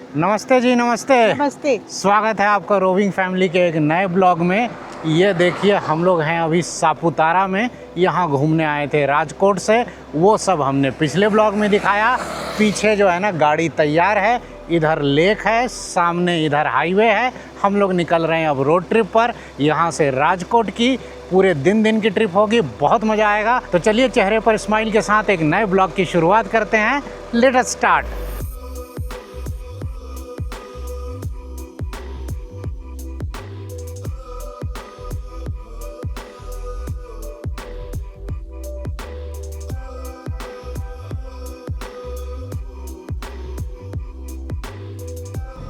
नमस्ते जी, नमस्ते। नमस्ते। स्वागत है आपका रोविंग फैमिली के एक नए ब्लॉग में। ये देखिए, हम लोग हैं अभी सापुतारा में। यहाँ घूमने आए थे राजकोट से। वो सब हमने पिछले ब्लॉग में दिखाया। पीछे जो है ना गाड़ी तैयार है, इधर लेक है, सामने इधर हाईवे है। हम लोग निकल रहे हैं अब रोड ट्रिप पर, यहाँ से राजकोट की। पूरे दिन की ट्रिप होगी, बहुत मज़ा आएगा। तो चलिए चेहरे पर स्माइल के साथ एक नए ब्लॉग की शुरुआत करते हैं। Let us start.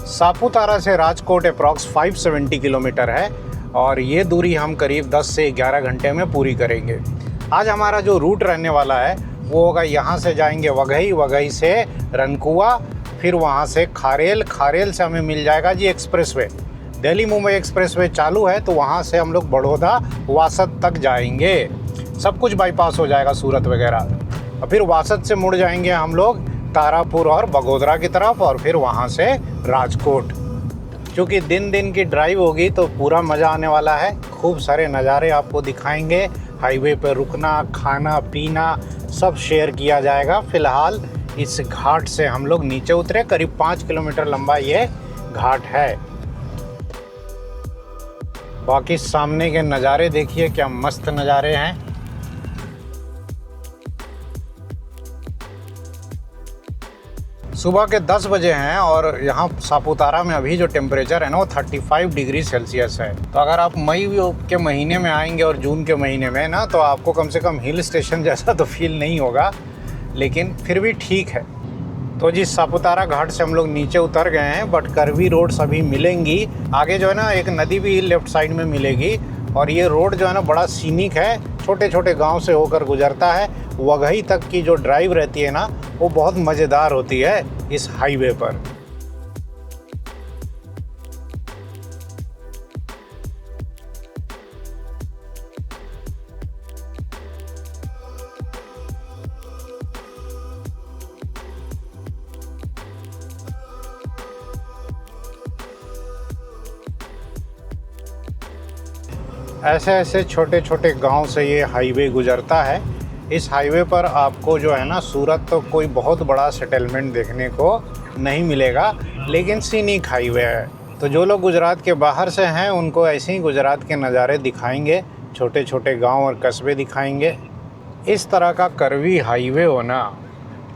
सापुतारा से राजकोट अप्रॉक्स 570 किलोमीटर है और ये दूरी हम करीब 10 से 11 घंटे में पूरी करेंगे। आज हमारा जो रूट रहने वाला है वो होगा, यहाँ से जाएंगे वघई, वघई से रनकुआ, फिर वहाँ से खारेल, खारेल से हमें मिल जाएगा जी एक्सप्रेसवे। दिल्ली मुंबई एक्सप्रेसवे चालू है तो वहाँ से हम लोग बड़ौदा वासद तक जाएंगे। सब कुछ बाईपास हो जाएगा, सूरत वगैरह। और फिर वासद से मुड़ जाएंगे हम लोग तारापुर और बगोदरा की तरफ, और फिर वहाँ से राजकोट। क्योंकि दिन की ड्राइव होगी तो पूरा मज़ा आने वाला है। खूब सारे नज़ारे आपको दिखाएंगे। हाईवे पर रुकना, खाना पीना सब शेयर किया जाएगा। फ़िलहाल इस घाट से हम लोग नीचे उतरे। करीब 5 किलोमीटर लंबा ये घाट है। बाकी सामने के नज़ारे देखिए, क्या मस्त नज़ारे हैं। सुबह के 10 बजे हैं और यहाँ सापुतारा में अभी जो टेम्परेचर है ना वो 35 डिग्री सेल्सियस है। तो अगर आप मई के महीने में आएंगे और जून के महीने में ना, तो आपको कम से कम हिल स्टेशन जैसा तो फील नहीं होगा, लेकिन फिर भी ठीक है। तो जी सापुतारा घाट से हम लोग नीचे उतर गए हैं, बट करवी रोड्स अभी मिलेंगी। आगे जो है ना एक नदी भी लेफ्ट साइड में मिलेगी। और ये रोड जो है ना बड़ा सीनिक है, छोटे छोटे गांव से होकर गुजरता है। वघई तक की जो ड्राइव रहती है ना वो बहुत मज़ेदार होती है इस हाईवे पर। ऐसे ऐसे छोटे छोटे गांव से ये हाईवे गुजरता है। इस हाईवे पर आपको जो है ना सूरत तो कोई बहुत बड़ा सेटलमेंट देखने को नहीं मिलेगा, लेकिन सीनिक हाईवे है। तो जो लोग गुजरात के बाहर से हैं उनको ऐसे ही गुजरात के नज़ारे दिखाएंगे, छोटे छोटे गांव और कस्बे दिखाएंगे। इस तरह का करवी हाईवे हो ना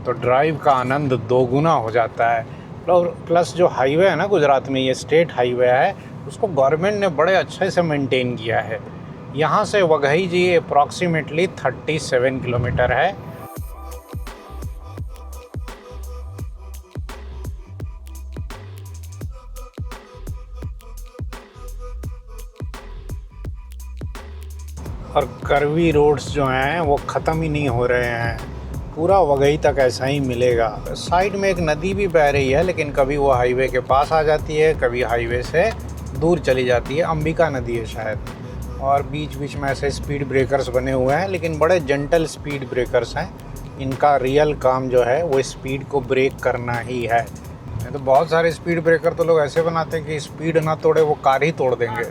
तो ड्राइव का आनंद दोगुना हो जाता है। प्लस जो हाईवे है ना गुजरात में, ये स्टेट हाईवे है, उसको गवर्नमेंट ने बड़े अच्छे से मेंटेन किया है। यहाँ से वघई जी अप्रॉक्सीमेटली 37 किलोमीटर है। और करवी रोड्स जो हैं वो ख़त्म ही नहीं हो रहे हैं, पूरा वघई तक ऐसा ही मिलेगा। साइड में एक नदी भी बह रही है, लेकिन कभी वो हाईवे के पास आ जाती है, कभी हाईवे से दूर चली जाती है। अंबिका नदी है शायद। और बीच बीच में ऐसे स्पीड ब्रेकर्स बने हुए हैं, लेकिन बड़े जेंटल स्पीड ब्रेकर्स हैं। इनका रियल काम जो है वो स्पीड को ब्रेक करना ही है। तो बहुत सारे स्पीड ब्रेकर तो लोग ऐसे बनाते हैं कि स्पीड ना तोड़े वो कार ही तोड़ देंगे।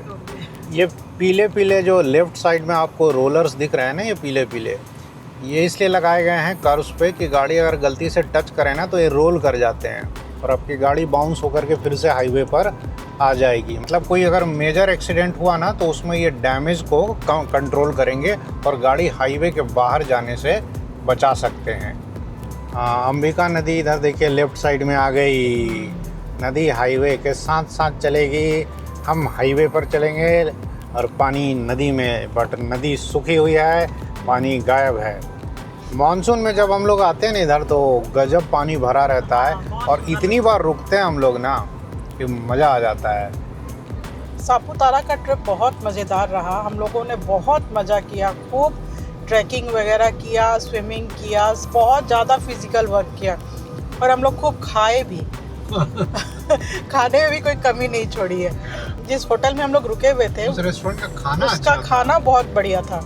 ये पीले पीले जो लेफ़्ट साइड में आपको रोलर्स दिख रहे हैं ना, ये पीले पीले, ये इसलिए लगाए गए हैं कर्व्स पे कि गाड़ी अगर गलती से टच करे ना तो ये रोल कर जाते हैं और आपकी गाड़ी बाउंस होकर के फिर से हाईवे पर आ जाएगी। मतलब कोई अगर मेजर एक्सीडेंट हुआ ना तो उसमें ये डैमेज को कंट्रोल करेंगे और गाड़ी हाईवे के बाहर जाने से बचा सकते हैं। अंबिका नदी इधर देखिए लेफ़्ट साइड में आ गई। नदी हाईवे के साथ साथ चलेगी, हम हाईवे पर चलेंगे और पानी नदी में, बट नदी सूखी हुई है, पानी गायब है। मानसून में जब हम लोग आते हैं ना इधर तो गजब पानी भरा रहता है और इतनी बार रुकते हैं हम लोग ना कि मज़ा आ जाता है। सापुतारा का ट्रिप बहुत मज़ेदार रहा। हम लोगों ने बहुत मज़ा किया, खूब ट्रैकिंग वगैरह किया, स्विमिंग किया, बहुत ज़्यादा फिजिकल वर्क किया और हम लोग खूब खाए भी। खाने में भी कोई कमी नहीं छोड़ी है। जिस होटल में हम लोग रुके हुए थे उस रेस्टोरेंट का खाना उसका खाना बहुत बढ़िया था।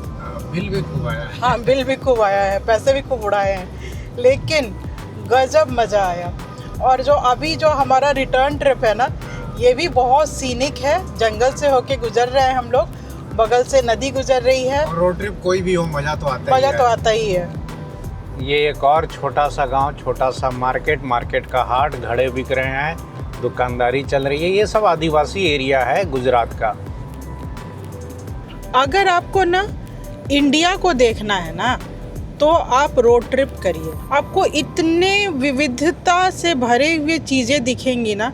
बिल भी खूब आया है। हाँ, बिल भी खूब आया है, पैसे भी खूब उड़ाए हैं, लेकिन गजब मज़ा आया। और जो अभी जो हमारा रिटर्न ट्रिप है ना, ये भी बहुत सीनिक है। जंगल से होके गुजर रहे हैं हम लोग, बगल से नदी गुजर रही है। रोड ट्रिप कोई भी हो मज़ा तो आता ही है। मज़ा तो आता ही है। ये एक और छोटा सा गांव, छोटा सा मार्केट का हाट, घड़े बिक रहे हैं, दुकानदारी चल रही है। ये सब आदिवासी एरिया है गुजरात का। अगर आपको ना इंडिया को देखना है ना, तो आप रोड ट्रिप करिए। आपको इतने विविधता से भरे हुए चीज़ें दिखेंगी ना।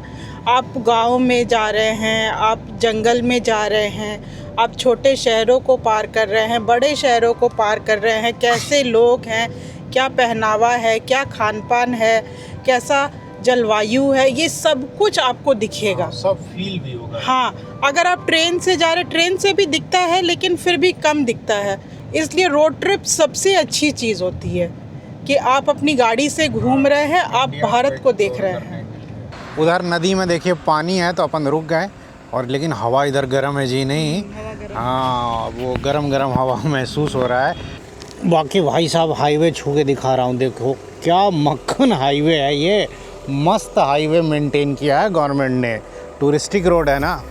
आप गांव में जा रहे हैं, आप जंगल में जा रहे हैं, आप छोटे शहरों को पार कर रहे हैं, बड़े शहरों को पार कर रहे हैं। कैसे लोग हैं, क्या पहनावा है, क्या खान पान है, कैसा जलवायु है, ये सब कुछ आपको दिखेगा। सब फील भी होगा। हाँ, अगर आप ट्रेन से जा रहे, ट्रेन से भी दिखता है लेकिन फिर भी कम दिखता है। इसलिए रोड ट्रिप सबसे अच्छी चीज़ होती है कि आप अपनी गाड़ी से घूम रहे हैं, आप भारत को देख रहे हैं। उधर नदी में देखिए पानी है तो अपन रुक गए, और लेकिन हवा इधर गर्म है जी। नहीं, हाँ, वो गरम हवा महसूस हो रहा है। बाकी भाई साहब हाईवे छू के दिखा रहा हूँ, देखो क्या मक्खन हाईवे है ये। मस्त हाईवे मेंटेन किया है गवर्नमेंट ने। टूरिस्टिक रोड है ना।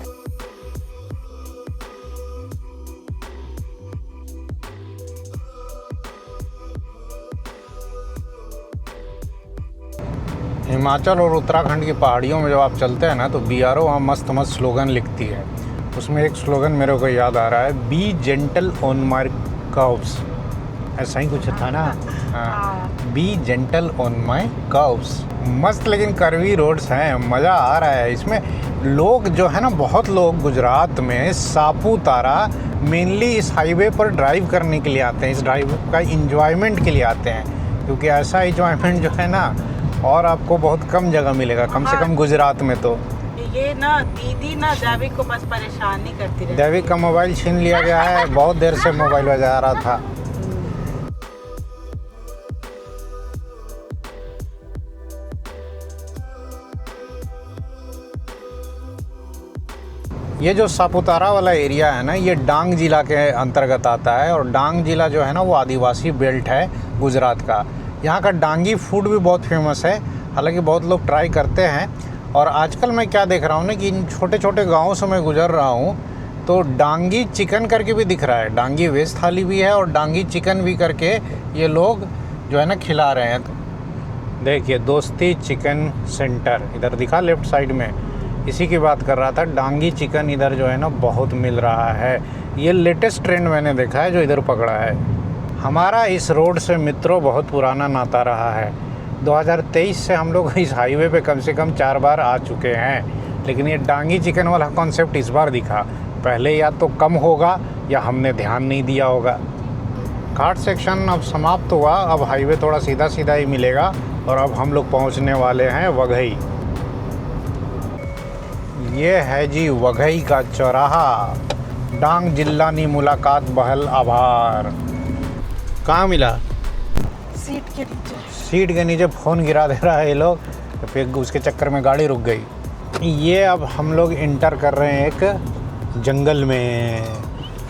हिमाचल और उत्तराखंड की पहाड़ियों में जब आप चलते हैं ना, तो BRO वहाँ मस्त स्लोगन लिखती है। उसमें एक स्लोगन मेरे को याद आ रहा है, B gentle on my curves, ऐसा ही कुछ था ना। हाँ, B gentle on my curves. मस्त लेकिन कर्वी रोड्स हैं, मज़ा आ रहा है इसमें। लोग जो है ना, बहुत लोग गुजरात में सापुतारा मेनली इस हाईवे पर ड्राइव करने के लिए आते हैं, इस ड्राइव का इंजॉयमेंट के लिए आते हैं, क्योंकि ऐसा इंजॉयमेंट जो है ना, और आपको बहुत कम जगह मिलेगा, कम से कम गुजरात में। तो ये ना दीदी ना दैविक को बस परेशान नहीं करती रहती। दैविक का मोबाइल छीन लिया गया है, बहुत देर से मोबाइल बजा रहा था। ये जो सापुतारा वाला एरिया है ना, ये डांग जिला के अंतर्गत आता है, और डांग जिला जो है ना, वो आदिवासी बेल्ट है गुजरात का। यहाँ का डांगी फूड भी बहुत फेमस है, हालांकि बहुत लोग ट्राई करते हैं। और आजकल मैं क्या देख रहा हूँ ना, कि इन छोटे छोटे गाँवों से मैं गुजर रहा हूँ, तो डांगी चिकन करके भी दिख रहा है। डांगी वेज थाली भी है और डांगी चिकन भी करके ये लोग जो है ना खिला रहे हैं। देखिए, दोस्ती चिकन सेंटर इधर दिखा लेफ्ट साइड में, इसी की बात कर रहा था। डांगी चिकन इधर जो है ना बहुत मिल रहा है। ये लेटेस्ट ट्रेंड मैंने देखा है जो इधर पकड़ा है। हमारा इस रोड से मित्रों बहुत पुराना नाता रहा है। 2023 से हम लोग इस हाईवे पे कम से कम 4 बार आ चुके हैं, लेकिन ये डांगी चिकन वाला कॉन्सेप्ट इस बार दिखा। पहले या तो कम होगा या हमने ध्यान नहीं दिया होगा। घाट सेक्शन अब समाप्त हुआ, अब हाईवे थोड़ा सीधा सीधा ही मिलेगा, और अब हम लोग पहुंचने वाले हैं वघई। ये है जी वघई का चौराहा। डांग जिल्लानी मुलाकात बहल आभार। कहाँ मिला? सीट के नीचे। सीट के नीचे फ़ोन गिरा दे रहा है ये लोग, तो फिर उसके चक्कर में गाड़ी रुक गई। ये अब हम लोग इंटर कर रहे हैं एक जंगल में।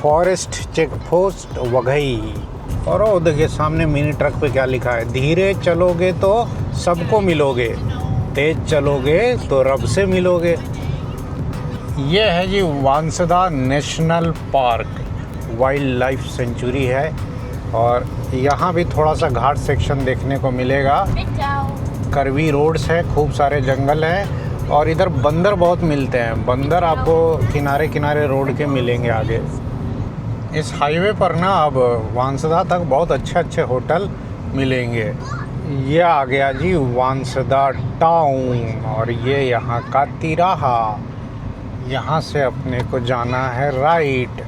Forest check post Waghai. और वो देखिए सामने मिनी ट्रक पे क्या लिखा है, धीरे चलोगे तो सबको मिलोगे, तेज चलोगे तो रब से मिलोगे। ये है जी Vansda national park, wild life sanctuary है, और यहाँ भी थोड़ा सा घाट सेक्शन देखने को मिलेगा। करवी रोड्स है, खूब सारे जंगल हैं, और इधर बंदर बहुत मिलते हैं। बंदर आपको किनारे किनारे रोड के मिलेंगे आगे। इस हाईवे पर ना अब वांसदा तक बहुत अच्छे अच्छे होटल मिलेंगे। ये आ गया जी वांसदा टाउन, और ये यहाँ का तिराहा। यहाँ से अपने को जाना है राइट।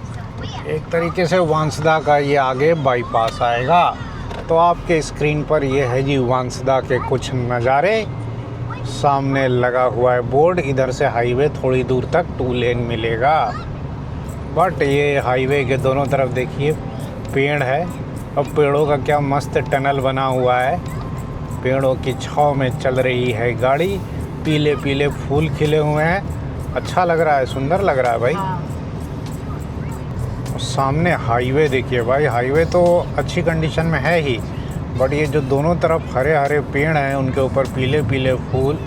एक तरीके से वांसदा का ये आगे बाईपास आएगा। तो आपके स्क्रीन पर ये है जी वांसदा के कुछ नज़ारे। सामने लगा हुआ है बोर्ड, इधर से हाईवे थोड़ी दूर तक 2 लेन मिलेगा। बट ये हाईवे के दोनों तरफ देखिए पेड़ है, और पेड़ों का क्या मस्त टनल बना हुआ है। पेड़ों की छाँव में चल रही है गाड़ी। पीले पीले फूल खिले हुए हैं, अच्छा लग रहा है, सुंदर लग रहा है भाई। सामने हाईवे देखिए भाई, हाईवे तो अच्छी कंडीशन में है ही, बट ये जो दोनों तरफ हरे हरे पेड़ हैं उनके ऊपर पीले पीले फूल,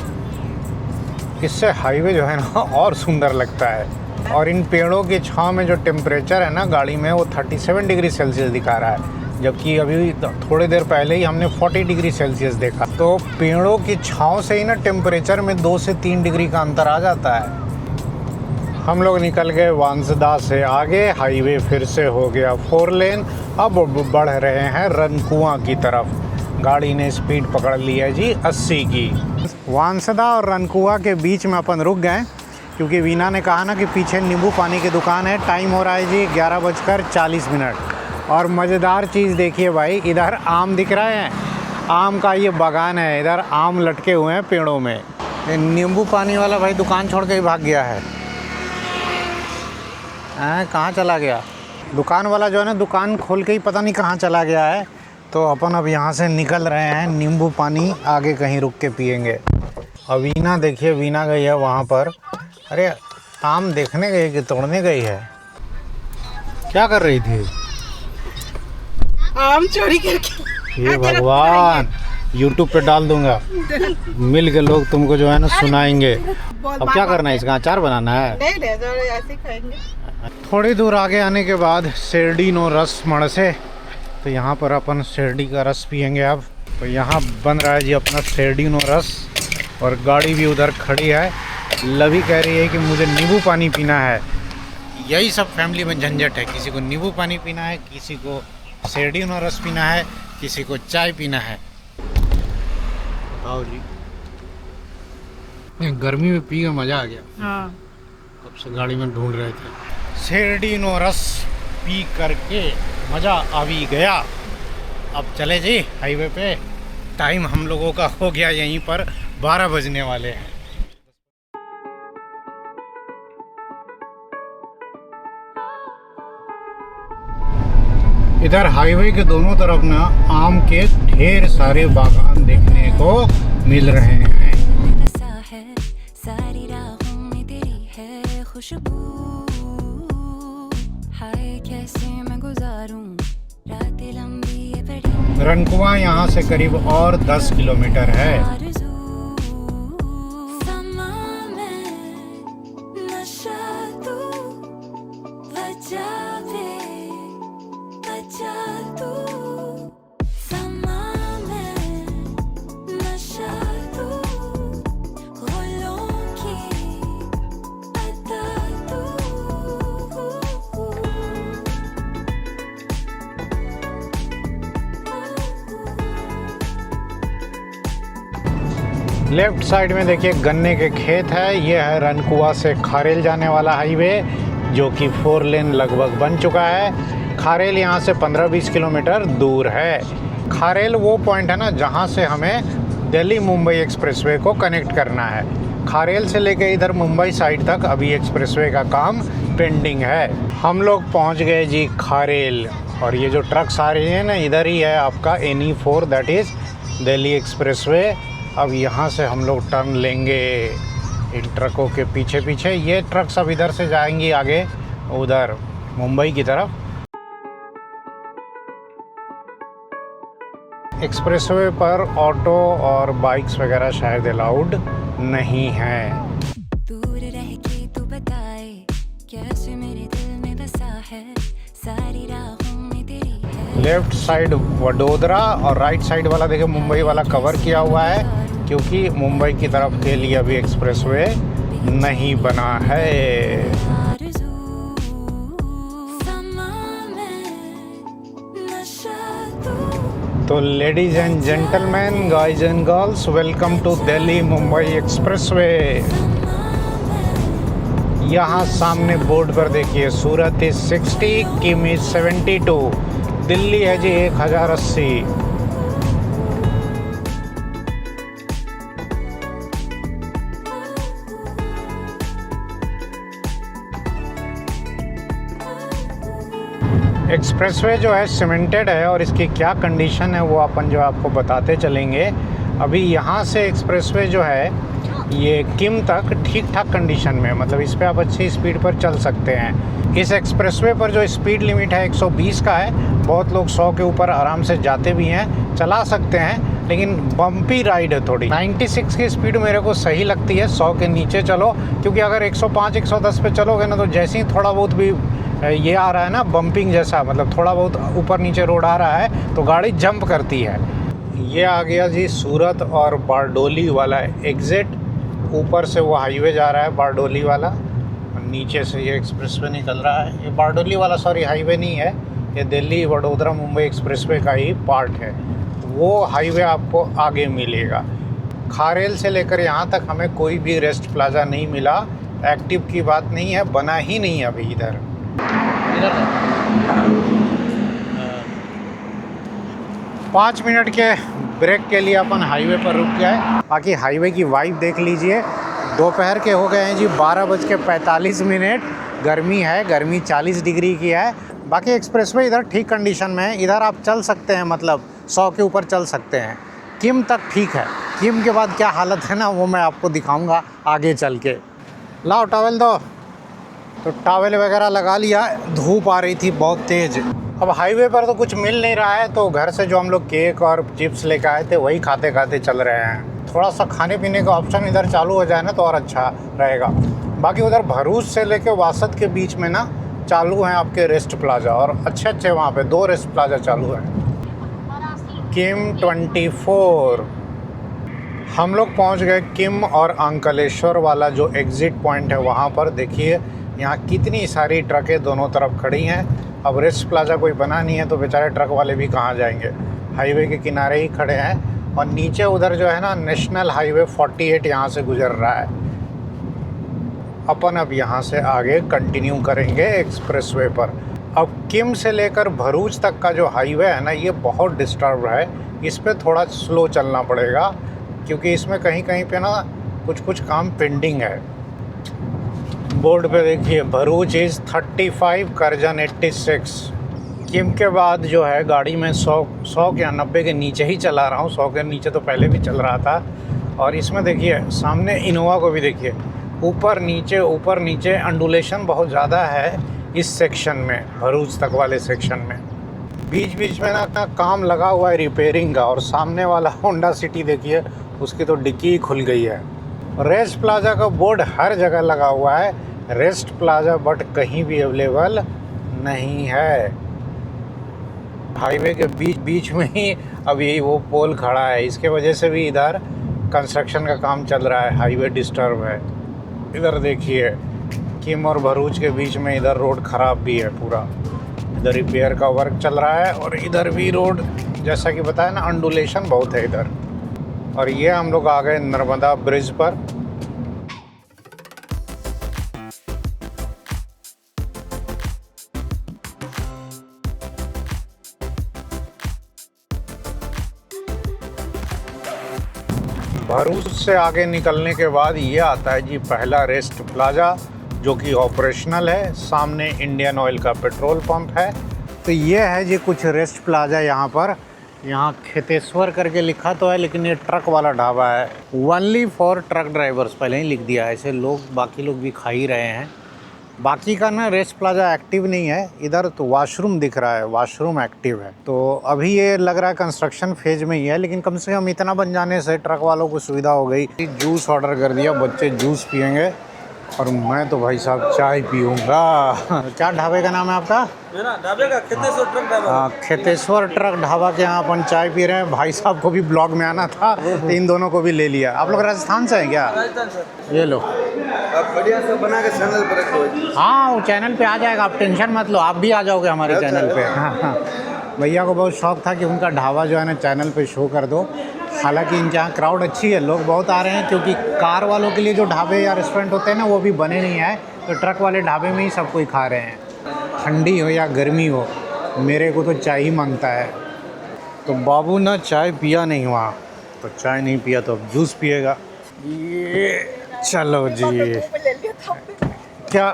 इससे हाईवे जो है ना और सुंदर लगता है। और इन पेड़ों की छांव में जो टेम्परेचर है ना गाड़ी में वो 37 डिग्री सेल्सियस दिखा रहा है, जबकि अभी थोड़ी देर पहले ही हमने 40 डिग्री सेल्सियस देखा। तो पेड़ों की छांव से ही ना टेम्परेचर में 2 से 3 डिग्री का अंतर आ जाता है। हम लोग निकल गए वांसदा से आगे, हाईवे फिर से हो गया 4 लेन। अब बढ़ रहे हैं रनकुआ की तरफ। गाड़ी ने स्पीड पकड़ ली है जी 80 की। वांसदा और रनकुआ के बीच में अपन रुक गए क्योंकि वीना ने कहा ना कि पीछे नींबू पानी की दुकान है। टाइम हो रहा है जी 11:40। और मज़ेदार चीज़ देखिए भाई, इधर आम दिख रहे हैं, आम का ये बागान है, इधर आम लटके हुए हैं पेड़ों में। नींबू पानी वाला भाई दुकान छोड़ के ही भाग गया है। कहाँ चला गया? दुकान वाला जो है ना दुकान खोल के ही पता नहीं कहाँ चला गया है। तो अपन अब यहाँ से निकल रहे हैं, नींबू पानी आगे कहीं रुक के पियेंगे। अब वीना देखिए, वीना गई है वहाँ पर। अरे आम देखने गई कि तोड़ने गई है? क्या कर रही थी? आम चोरी करके। ये भगवान, यूट्यूब पे डाल दूंगा, मिल के लोग तुमको जो है ना सुनाएंगे। अब क्या करना है, इसका अचार बनाना है? नहीं, ऐसे ही खाएंगे। थोड़ी दूर आगे आने के बाद शेरडीनो रस मणसे, तो यहाँ पर अपन शेरडी का रस पियेंगे। अब तो यहाँ बन रहा है जी अपना शेरडीनो रस, और गाड़ी भी उधर खड़ी है। लवी कह रही है कि मुझे नींबू पानी पीना है। यही सब फैमिली में झंझट है, किसी को नींबू पानी पीना है, किसी को शेरडीनो रस पीना है, किसी को चाय पीना है। बताओ जी, गर्मी में पी के मज़ा आ गया। हाँ, कब से गाड़ी में ढूंढ रहे थे। शेरडीनो रस पी करके मज़ा आ भी गया। अब चले जी हाईवे पे। टाइम हम लोगों का हो गया यहीं पर 12 बजने वाले हैं। इधर हाईवे के दोनों तरफ ना आम के ढेर सारे बागान देखने को मिल रहे हैं। सारी राहों में तेरी है खुशबू, हाय कैसे मैं गुजारूं रातें लंबी ये बड़ी। रनकुआ यहाँ से करीब और 10 किलोमीटर है। लेफ्ट साइड में देखिए गन्ने के खेत है। ये है रनकुआ से खारेल जाने वाला हाईवे, जो कि 4 लेन लगभग बन चुका है। खारेल यहाँ से 15-20 किलोमीटर दूर है। खारेल वो पॉइंट है ना जहाँ से हमें दिल्ली मुंबई एक्सप्रेसवे को कनेक्ट करना है। खारेल से लेके इधर मुंबई साइड तक अभी एक्सप्रेसवे का काम पेंडिंग है। हम लोग पहुँच गए जी खारेल, और ये जो ट्रक्स आ रही है ना इधर ही है आपका NE4, that is Delhi expressway. अब यहाँ से हम लोग टर्न लेंगे इन ट्रकों के पीछे पीछे। ये ट्रक सब इधर से जाएंगी आगे उधर मुंबई की तरफ। एक्सप्रेसवे पर ऑटो और बाइक्स वगैरह शायद अलाउड नहीं है। दूर रह के तू बताए कैसे मेरे दिल में बसा है, सारी राहों में तेरी है। लेफ्ट साइड वडोदरा और राइट साइड वाला देखिए मुंबई वाला कवर किया हुआ है, क्योंकि मुंबई की तरफ के लिए अभी एक्सप्रेसवे नहीं बना है। तो ladies and gentleman, guys and girls, welcome to Delhi Mumbai expressway. यहाँ सामने बोर्ड पर देखिए सूरत इज 60, किम इज 72, दिल्ली है जी 1080। एक्सप्रेसवे जो है सीमेंटेड है, और इसकी क्या कंडीशन है वो अपन जो आपको बताते चलेंगे। अभी यहाँ से एक्सप्रेसवे जो है ये किम तक ठीक ठाक कंडीशन में, मतलब इस पे आप अच्छी स्पीड पर चल सकते हैं। इस एक्सप्रेसवे पर जो स्पीड लिमिट है 120 का है, बहुत लोग 100 के ऊपर आराम से जाते भी हैं, चला सकते हैं, लेकिन बम्पी राइड है थोड़ी। 96 की स्पीड मेरे को सही लगती है, 100 के नीचे चलो, क्योंकि अगर 105 110 पे चलोगे ना तो जैसे ही थोड़ा बहुत भी ये आ रहा है ना बम्पिंग जैसा, मतलब थोड़ा बहुत ऊपर नीचे रोड आ रहा है तो गाड़ी जंप करती है। ये आ गया जी सूरत और बारडोली वाला एग्ज़िट। ऊपर से वो हाईवे जा रहा है बारडोली वाला, नीचे से ये एक्सप्रेसवे निकल रहा है। ये बारडोली वाला सॉरी हाईवे नहीं है, ये दिल्ली वडोदरा मुंबई एक्सप्रेसवे का ही पार्ट है। वो हाईवे आपको आगे मिलेगा। खारेल से लेकर यहाँ तक हमें कोई भी रेस्ट प्लाजा नहीं मिला। एक्टिव की बात नहीं है, बना ही नहीं अभी इधर। 5 मिनट के ब्रेक के लिए अपन हाईवे पर रुक गए। बाकी हाईवे की वाइब देख लीजिए। दोपहर के हो गए हैं जी 12:45। गर्मी है, गर्मी 40 डिग्री की है। बाकी एक्सप्रेसवे इधर ठीक कंडीशन में है, इधर आप चल सकते हैं, मतलब 100 के ऊपर चल सकते हैं। किम तक ठीक है, किम के बाद क्या हालत है ना वो मैं आपको दिखाऊंगा आगे चल के। लाओ टॉवेल दो। तो टॉवेल वगैरह लगा लिया, धूप आ रही थी बहुत तेज़। अब हाईवे पर तो कुछ मिल नहीं रहा है, तो घर से जो हम लोग केक और चिप्स लेकर आए थे वही खाते खाते चल रहे हैं। थोड़ा सा खाने पीने का ऑप्शन इधर चालू हो जाए ना तो और अच्छा रहेगा। बाकी उधर भरूच से लेकर वासद के बीच में ना चालू हैं आपके रेस्ट प्लाजा, और अच्छे अच्छे वहाँ पे 2 रेस्ट प्लाजा चालू हैं। किम 24 हम लोग पहुँच गए। किम और अंकलेश्वर वाला जो एग्ज़िट पॉइंट है वहाँ पर देखिए यहाँ कितनी सारी ट्रकें दोनों तरफ खड़ी हैं। अब रेस्ट प्लाजा कोई बना नहीं है तो बेचारे ट्रक वाले भी कहाँ जाएंगे, हाईवे के किनारे ही खड़े हैं। और नीचे उधर जो है ना नेशनल हाईवे 48 यहाँ से गुजर रहा है। अपन अब यहाँ से आगे कंटिन्यू करेंगे एक्सप्रेसवे पर। अब किम से लेकर भरूच तक का जो हाईवे है ना ये बहुत डिस्टर्ब है, इस पर थोड़ा स्लो चलना पड़ेगा, क्योंकि इसमें कहीं कहीं पे ना कुछ काम पेंडिंग है। बोर्ड पे देखिए भरूच इज़ 35, करजन 86। किम के बाद जो है गाड़ी में 100 या 90 के नीचे ही चला रहा हूँ। 100 के नीचे तो पहले भी चल रहा था। और इसमें देखिए सामने इनोवा को भी देखिए, ऊपर नीचे अंडुलेशन बहुत ज़्यादा है इस सेक्शन में, भरूच तक वाले सेक्शन में। बीच बीच में ना काम लगा हुआ है रिपेयरिंग का। और सामने वाला होंडा सिटी देखिए, उसकी तो डिक्की खुल गई है। रेस्ट प्लाजा का बोर्ड हर जगह लगा हुआ है, रेस्ट प्लाजा, बट कहीं भी अवेलेबल नहीं है। हाईवे के बीच में ही अभी वो पोल खड़ा है, इसके वजह से भी इधर कंस्ट्रक्शन का काम चल रहा है, हाईवे डिस्टर्ब है। इधर देखिए किम और भरूच के बीच में इधर रोड ख़राब भी है पूरा, इधर रिपेयर का वर्क चल रहा है। और इधर भी रोड जैसा कि बताया ना अंडुलेशन बहुत है इधर। और ये हम लोग आ गए नर्मदा ब्रिज पर। भरूच से आगे निकलने के बाद ये आता है जी पहला रेस्ट प्लाजा, जो कि ऑपरेशनल है। सामने इंडियन ऑयल का पेट्रोल पंप है। तो ये है जी कुछ रेस्ट प्लाजा यहाँ पर। यहाँ खेतेश्वर करके लिखा तो है, लेकिन ये ट्रक वाला ढाबा है, ओनली फॉर ट्रक ड्राइवर्स, पहले ही लिख दिया है। ऐसे लोग बाकी लोग भी खा ही रहे हैं। बाकी का ना रेस्ट प्लाजा एक्टिव नहीं है। इधर तो वॉशरूम दिख रहा है, वॉशरूम एक्टिव है। तो अभी ये लग रहा है कंस्ट्रक्शन फेज में ही है, लेकिन कम से कम इतना बन जाने से ट्रक वालों को सुविधा हो गई। जूस ऑर्डर कर दिया, बच्चे जूस पियेंगे और मैं तो भाई साहब चाय पीऊँगा। क्या ढाबे का नाम है आपका? ढाबे का खेतेश्वर ट्रक ढाबा। हाँ, खेतेश्वर ट्रक ढाबा के यहाँ अपन चाय पी रहे हैं। भाई साहब को भी ब्लॉग में आना था तो इन दोनों को भी ले लिया। आप लोग राजस्थान से हैं क्या? राजस्थान सर। ये लो, आप बढ़िया से बना के चैनल पर रखो। हाँ वो चैनल पे आ जाएगा, आप टेंशन मत लो, आप भी आ जाओगे हमारे चैनल पे। हाँ हाँ, भैया को बहुत शौक था कि उनका ढाबा जो है ना चैनल पे शो कर दो। हालांकि इनके यहाँ क्राउड अच्छी है, लोग बहुत आ रहे हैं, क्योंकि कार वालों के लिए जो ढाबे या रेस्टोरेंट होते हैं ना वो भी बने नहीं है, तो ट्रक वाले ढाबे में ही सब कोई खा रहे हैं। ठंडी हो या गर्मी हो, मेरे को तो चाय ही मांगता है। तो बाबू ना चाय पिया नहीं वहाँ, तो चाय नहीं पिया तो अब जूस पिएगा। ये चलो जी, क्या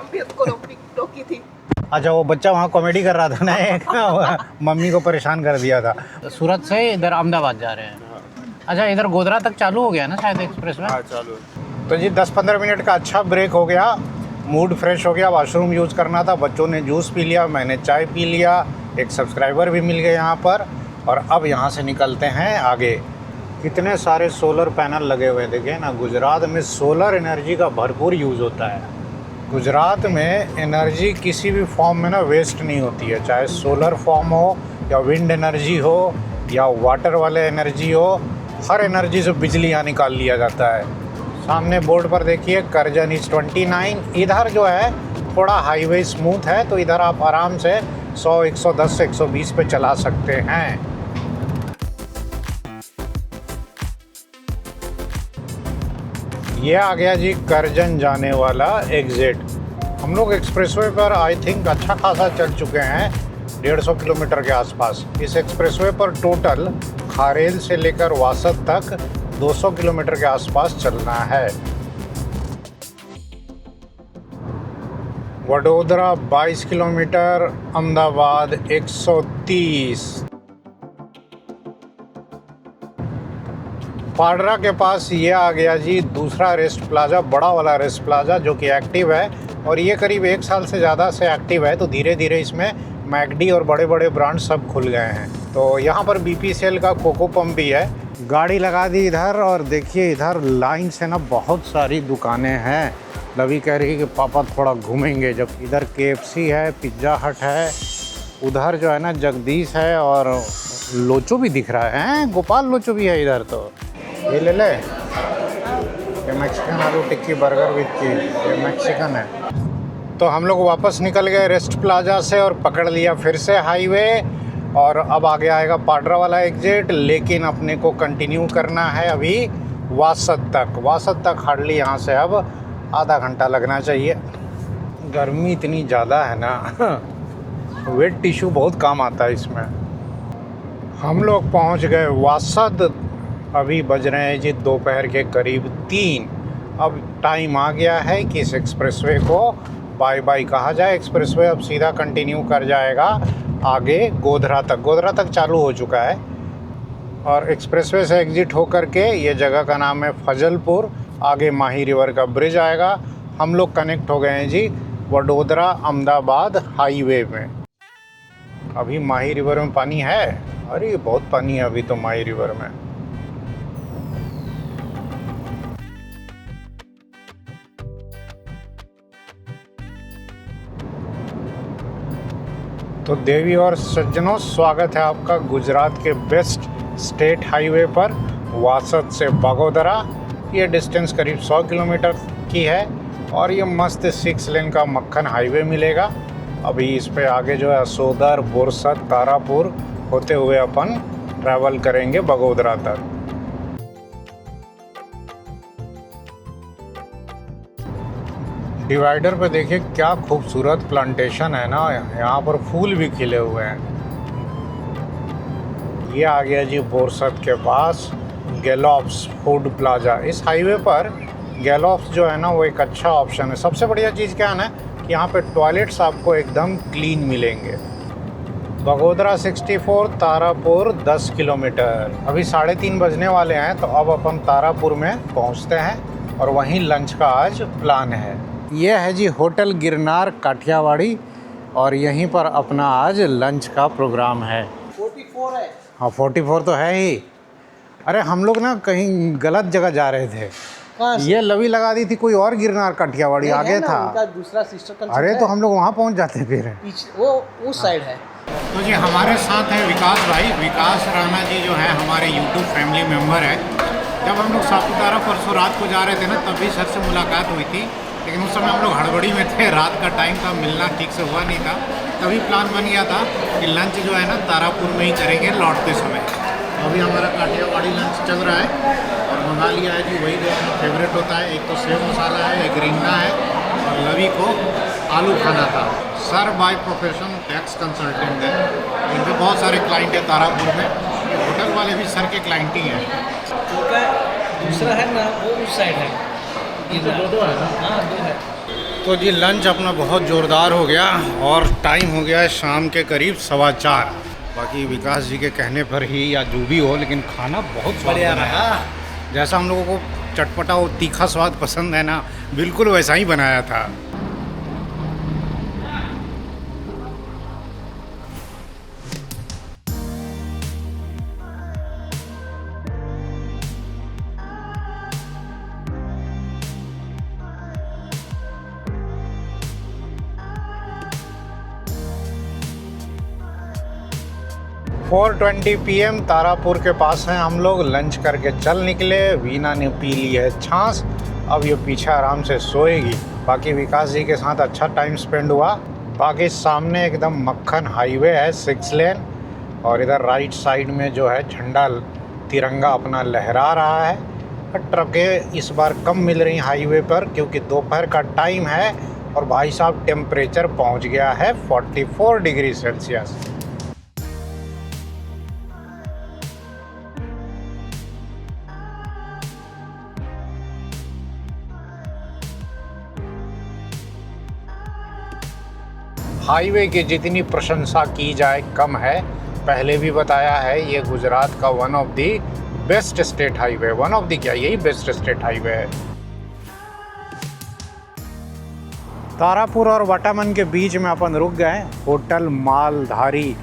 अच्छा वो बच्चा वहाँ कॉमेडी कर रहा था ना एक, मम्मी को परेशान कर दिया था। सूरत से इधर अहमदाबाद जा रहे हैं। अच्छा, इधर गोधरा तक चालू हो गया ना शायद एक्सप्रेस में? हाँ चालू। तो जी 10-15 मिनट का अच्छा ब्रेक हो गया, मूड फ्रेश हो गया। वॉशरूम यूज़ करना था, बच्चों ने जूस पी लिया, मैंने चाय पी लिया। एक सब्सक्राइबर भी मिल गए यहाँ पर। और अब यहाँ से निकलते हैं आगे। कितने सारे सोलर पैनल लगे हुए देखिए ना। गुजरात में सोलर एनर्जी का भरपूर यूज़ होता है। गुजरात में एनर्जी किसी भी फॉर्म में ना वेस्ट नहीं होती है, चाहे सोलर फॉर्म हो या विंड एनर्जी हो या वाटर वाले एनर्जी हो, हर एनर्जी से बिजली यहाँ निकाल लिया जाता है। सामने बोर्ड पर देखिए करजन इज 29। इधर जो है थोड़ा हाईवे स्मूथ है, तो इधर आप आराम से 100, 110, 120 पे चला सकते हैं। ये आ गया जी करजन जाने वाला एग्जिट। हम लोग एक्सप्रेसवे पर आई थिंक अच्छा खासा चल चुके हैं, 150 किलोमीटर के आसपास। इस एक्सप्रेसवे पर टोटल खारेल से लेकर वासद तक 200 किलोमीटर के आसपास चलना है। वडोदरा 22 किलोमीटर, अहमदाबाद 130। पाडरा के पास ये आ गया जी दूसरा रेस्ट प्लाजा, बड़ा वाला रेस्ट प्लाजा जो कि एक्टिव है, और ये करीब 1 साल से ज़्यादा से एक्टिव है। तो धीरे धीरे इसमें मैकडी और बड़े बड़े ब्रांड सब खुल गए हैं। तो यहाँ पर BPCL का कोको पंप भी है। गाड़ी लगा दी इधर, और देखिए इधर लाइन से ना बहुत सारी दुकानें हैं। लवी कह रही है कि पापा थोड़ा घूमेंगे। जब इधर KFC है, पिज़्ज़ा हट है, उधर जो है ना जगदीश है, और लोचो भी दिख रहा है। गोपाल लोचो भी है इधर। तो ये ले ले, ये मैक्सिकन आलू टिक्की बर्गर विद चीज़, ये मैक्सिकन है। तो हम लोग वापस निकल गए रेस्ट प्लाजा से और पकड़ लिया फिर से हाईवे, और अब आगे आएगा पाडरा वाला एग्जिट। लेकिन अपने को कंटिन्यू करना है अभी वासद तक। वासद तक हार्डली यहाँ से अब आधा घंटा लगना चाहिए। गर्मी इतनी ज़्यादा है ना, वेट टिश्यू बहुत काम आता है इसमें। हम लोग पहुँच गए वासद। अभी बज रहे हैं जी दोपहर के करीब 3। अब टाइम आ गया है कि इस एक्सप्रेसवे को बाय बाय कहा जाए। एक्सप्रेसवे अब सीधा कंटिन्यू कर जाएगा आगे गोधरा तक। गोधरा तक चालू हो चुका है, और एक्सप्रेसवे से एग्जिट होकर के ये जगह का नाम है फजलपुर। आगे माही रिवर का ब्रिज आएगा। हम लोग कनेक्ट हो गए हैं जी वडोदरा अहमदाबाद हाईवे में। अभी माही रिवर में पानी है, अरे बहुत पानी है अभी तो माही रिवर में। तो देवी और सज्जनों, स्वागत है आपका गुजरात के बेस्ट स्टेट हाईवे पर, वासद से बगोदरा। ये डिस्टेंस करीब 100 किलोमीटर की है, और ये मस्त 6 लेन का मक्खन हाईवे मिलेगा। अभी इस पे आगे जो है असोदर, बोरसद, तारापुर होते हुए अपन ट्रैवल करेंगे बगोदरा तक। डिवाइडर पे देखिए क्या खूबसूरत प्लांटेशन है ना, यहाँ पर फूल भी खिले हुए हैं। ये आ गया जी बोरसद के पास गैलोप्स फूड प्लाजा। इस हाईवे पर गैलोप्स जो है ना वो एक अच्छा ऑप्शन है। सबसे बढ़िया चीज़ क्या है ना कि यहाँ पे टॉयलेट्स आपको एकदम क्लीन मिलेंगे। बगोदरा 64, तारापुर 10 किलोमीटर। अभी 3:30 बजने वाले हैं, तो अब अपन तारापुर में पहुँचते हैं, और वहीं लंच का आज प्लान है। ये है जी होटल गिरनार काठियावाड़ी, और यहीं पर अपना आज लंच का प्रोग्राम है। 44 है। हाँ 44 तो है ही। अरे हम लोग ना कहीं गलत जगह जा रहे थे। ये लवी लगा दी थी कोई और गिरनार काठियावाड़ी आगे था। उनका दूसरा सिस्टर कंसेप्ट। अरे तो हम लोग वहाँ पहुँच जाते फिर। वो उस साइड है। तो जी हमारे साथ है विकास भाई। विकास राणा जी जो है हमारे यूट्यूब फैमिली मेम्बर है। जब हम लोग सापुतारा परसों रात को जा रहे थे ना, तब भी सर से मुलाकात हुई थी, लेकिन उस समय हम लोग हड़बड़ी में थे, रात का टाइम था, मिलना ठीक से हुआ नहीं था। तभी प्लान बन गया था कि लंच जो है ना तारापुर में ही करेंगे लौटते समय। तो अभी हमारा काठियावाड़ी लंच चल रहा है, और मंगा लिया है जी वही जो अपना फेवरेट होता है। एक तो सेव मसाला है, एक रिंगना है, और लवी को आलू खाना था। Sir by profession tax consultant है। इनके बहुत सारे क्लाइंट है तारापुर में। होटल वाले भी सर के क्लाइंट ही हैं। उनका दूसरा है ना वो उस साइड है। दो है ना? हाँ 2 है। तो जी लंच अपना बहुत ज़ोरदार हो गया, और टाइम हो गया है शाम के करीब 4:15। बाकी विकास जी के कहने पर ही या जो भी हो, लेकिन खाना बहुत बढ़िया रहा। जैसा हम लोगों को चटपटा और तीखा स्वाद पसंद है ना, बिल्कुल वैसा ही बनाया था। 4:20 PM तारापुर के पास हैं हम लोग। लंच करके चल निकले। वीना ने पी ली है छाछ, अब ये पीछे आराम से सोएगी। बाकी विकास जी के साथ अच्छा टाइम स्पेंड हुआ। बाकी सामने एकदम मक्खन हाईवे है 6 लेन, और इधर राइट साइड में जो है झंडा तिरंगा अपना लहरा रहा है। ट्रकें इस बार कम मिल रही हाईवे पर क्योंकि दोपहर का टाइम है, और भाई साहब टेम्परेचर पहुंच गया है 44 डिग्री सेल्सियस। हाईवे की जितनी प्रशंसा की जाए कम है। पहले भी बताया है, ये गुजरात का one of the best state highway, one of the क्या, यही बेस्ट स्टेट हाईवे है। तारापुर और वटामन के बीच में अपन रुक गए। होटल मालधारी।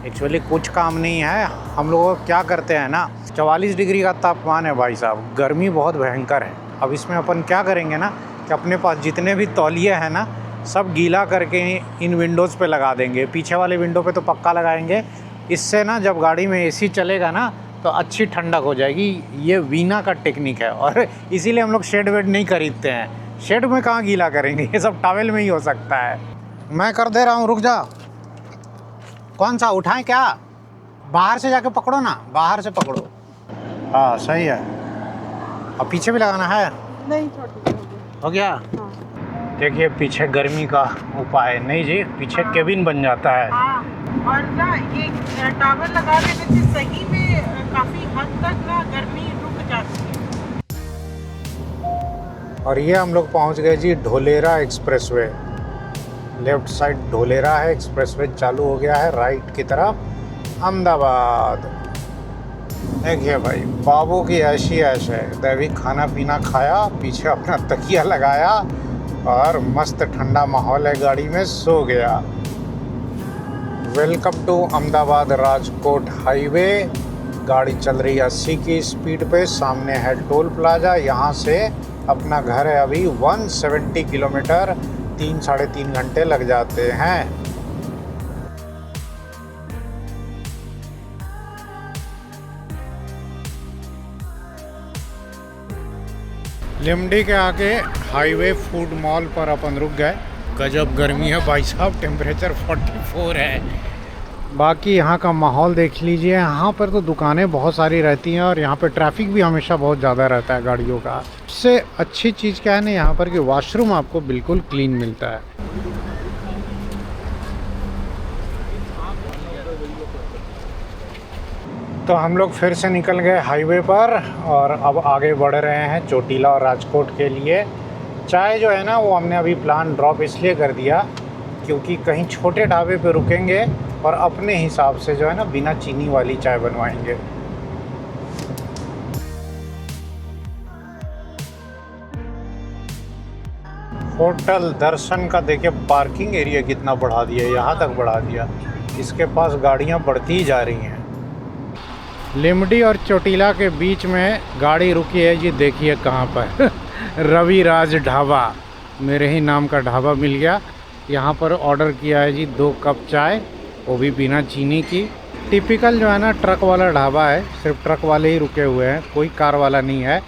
एक्चुअली कुछ काम नहीं है, हम लोग क्या करते हैं ना, 44 डिग्री का तापमान है भाई साहब, गर्मी बहुत भयंकर है। अब इसमें अपन क्या करेंगे ना कि अपने पास जितने भी तौलिए हैं ना, सब गीला करके इन विंडोज़ पे लगा देंगे। पीछे वाले विंडो पे तो पक्का लगाएंगे। इससे ना जब गाड़ी में एसी चलेगा ना तो अच्छी ठंडक हो जाएगी। ये वीना का टेक्निक है, और इसीलिए हम लोग शेड वेड नहीं खरीदते हैं। शेड में कहाँ गीला करेंगे, ये सब टॉवेल में ही हो सकता है। मैं कर दे रहा हूँ, रुक जा। कौन सा उठाएं क्या? बाहर से जाके पकड़ो ना, बाहर से पकड़ो। हाँ सही है। अब पीछे भी लगाना है? नहीं, छोटी हो गया। हाँ। देखिए पीछे गर्मी का उपाय नहीं जी, पीछे केबिन बन जाता है। हाँ, और ना ये टॉवल लगा देने से सही में काफी हद तक ना गर्मी रुक जाती है। और ये हम लोग पहुंच गए जी Dholera expressway. Left side Dholera है, एक्सप्रेसवे चालू हो गया है। राइट की तरफ अहमदाबाद। देखिए भाई, बाबू की ऐशी ऐश है। दैविक खाना पीना खाया, पीछे अपना तकिया लगाया, और मस्त ठंडा माहौल है गाड़ी में, सो गया। Welcome to Ahmedabad Rajkot highway. गाड़ी चल रही है 80 की स्पीड पे। सामने है टोल प्लाजा। यहाँ से अपना घर है अभी 170 किलोमीटर, 3-3.5 घंटे लग जाते हैं। लिमडी के आगे हाईवे फूड मॉल पर अपन रुक गए। गजब गर्मी है भाई साहब, टेम्परेचर 44 है। बाकी यहाँ का माहौल देख लीजिए। यहाँ पर तो दुकानें बहुत सारी रहती हैं, और यहाँ पे ट्रैफिक भी हमेशा बहुत ज़्यादा रहता है गाड़ियों का। सबसे अच्छी चीज़ क्या है ना यहाँ पर कि वॉशरूम आपको बिल्कुल क्लीन मिलता है। तो हम लोग फिर से निकल गए हाईवे पर, और अब आगे बढ़ रहे हैं चोटीला और राजकोट के लिए। चाय जो है ना वो हमने अभी प्लान ड्रॉप इसलिए कर दिया क्योंकि कहीं छोटे ढाबे पे रुकेंगे और अपने हिसाब से जो है ना बिना चीनी वाली चाय बनवाएंगे। होटल दर्शन का देखिए पार्किंग एरिया कितना बढ़ा दिया, यहाँ तक बढ़ा दिया। इसके पास गाड़ियाँ बढ़ती ही जा रही हैं। लिमडी और चोटीला के बीच में गाड़ी रुकी है जी, देखिए कहाँ पर रविराज ढाबा, मेरे ही नाम का ढाबा मिल गया। यहाँ पर ऑर्डर किया है जी 2 कप चाय, वो भी बिना चीनी की। टिपिकल जो है ना ट्रक वाला ढाबा है, सिर्फ ट्रक वाले ही रुके हुए हैं, कोई कार वाला नहीं है।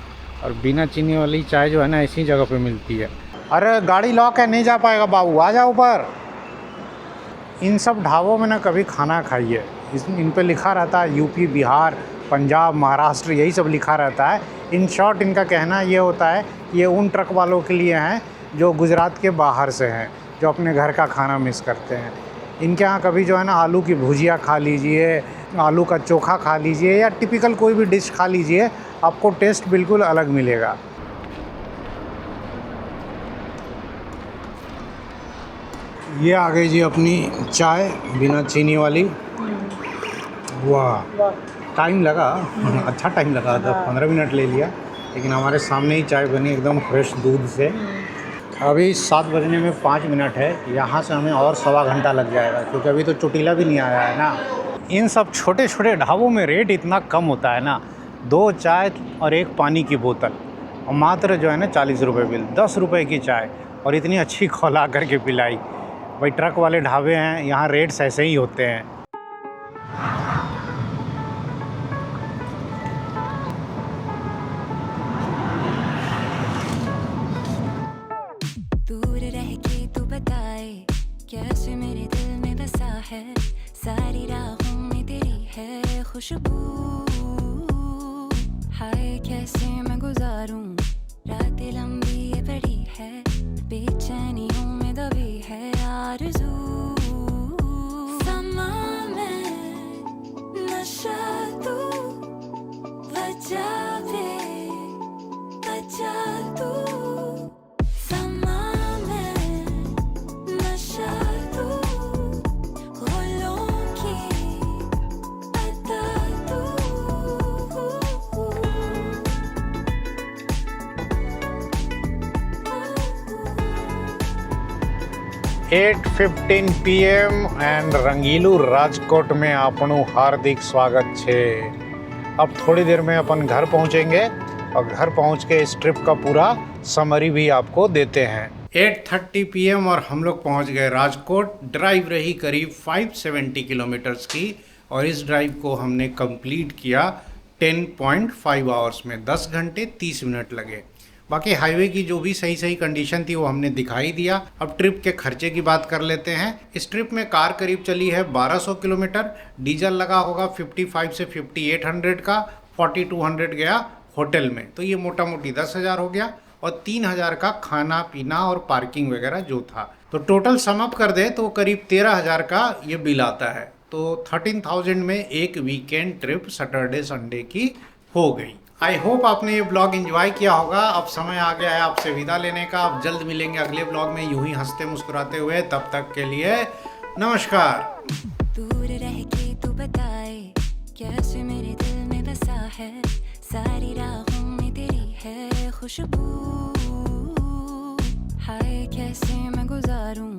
और बिना चीनी वाली चाय जो है ना ऐसी जगह पे मिलती है। अरे गाड़ी लॉक है, नहीं जा पाएगा बाबू, आ जाओ ऊपर। इन सब ढाबों में ना कभी खाना खाइए, इन पे लिखा रहता है यूपी, बिहार, पंजाब, महाराष्ट्र, यही सब लिखा रहता है। इन शॉर्ट इनका कहना ये होता है कि ये उन ट्रक वालों के लिए हैं जो गुजरात के बाहर से हैं, जो अपने घर का खाना मिस करते हैं। इनके यहाँ कभी जो है ना आलू की भुजिया खा लीजिए, आलू का चोखा खा लीजिए, या टिपिकल कोई भी डिश खा लीजिए, आपको टेस्ट बिल्कुल अलग मिलेगा। ये आ गई जी अपनी चाय बिना चीनी वाली। वाह, टाइम लगा, अच्छा टाइम लगा था, 15 मिनट ले लिया, लेकिन हमारे सामने ही चाय बनी एकदम फ्रेश दूध से। अभी 7 बजने में 5 मिनट है, यहाँ से हमें और 1.25 घंटा लग जाएगा, क्योंकि अभी तो चोटीला भी नहीं आया है ना। इन सब छोटे छोटे ढाबों में रेट इतना कम होता है ना, 2 चाय और 1 पानी की बोतल, और मात्र जो है ना 40 रुपये बिल, 10 रुपये की चाय, और इतनी अच्छी खौला करके पिलाई। भाई ट्रक वाले ढाबे हैं, यहाँ रेट्स ऐसे ही होते हैं। नशा तू समा में नशा तू गुलों की अता तू 8:15 PM एंड रंगीलू राजकोट में आपનું हार्दिक स्वागत છે। अब थोड़ी देर में अपन घर पहुंचेंगे और घर पहुंच के इस ट्रिप का पूरा समरी भी आपको देते हैं। 8:30 PM और हम लोग पहुंच गए राजकोट। ड्राइव रही करीब 570 किलोमीटर्स की और इस ड्राइव को हमने कंप्लीट किया 10.5 आवर्स में। 10 घंटे 30 मिनट लगे। बाकी हाईवे की जो भी सही सही कंडीशन थी वो हमने दिखाई दिया। अब ट्रिप के खर्चे की बात कर लेते हैं। इस ट्रिप में कार करीब चली है 1200 किलोमीटर, डीजल लगा होगा 55 से 5800 का, 4200 गया होटल में, तो ये मोटा मोटी 10,000 हो गया और 3,000 का खाना पीना और पार्किंग वगैरह जो था, तो टोटल समअप कर दे तो करीब 13,000 का ये बिल आता है। तो 13,000 में एक वीकेंड ट्रिप सैटरडे संडे की हो गई। आई होप आपने ये ब्लॉग एंजॉय किया होगा। अब समय आ गया है आपसे विदा लेने का। अब जल्द मिलेंगे अगले ब्लॉग में यूं ही हंसते मुस्कुराते हुए। तब तक के लिए नमस्कार। दूर रह के तू बताए कैसे मेरे दिल में बसा है, सारी राहों में तेरी है खुशबू, हाय कैसे मैं गुजारूं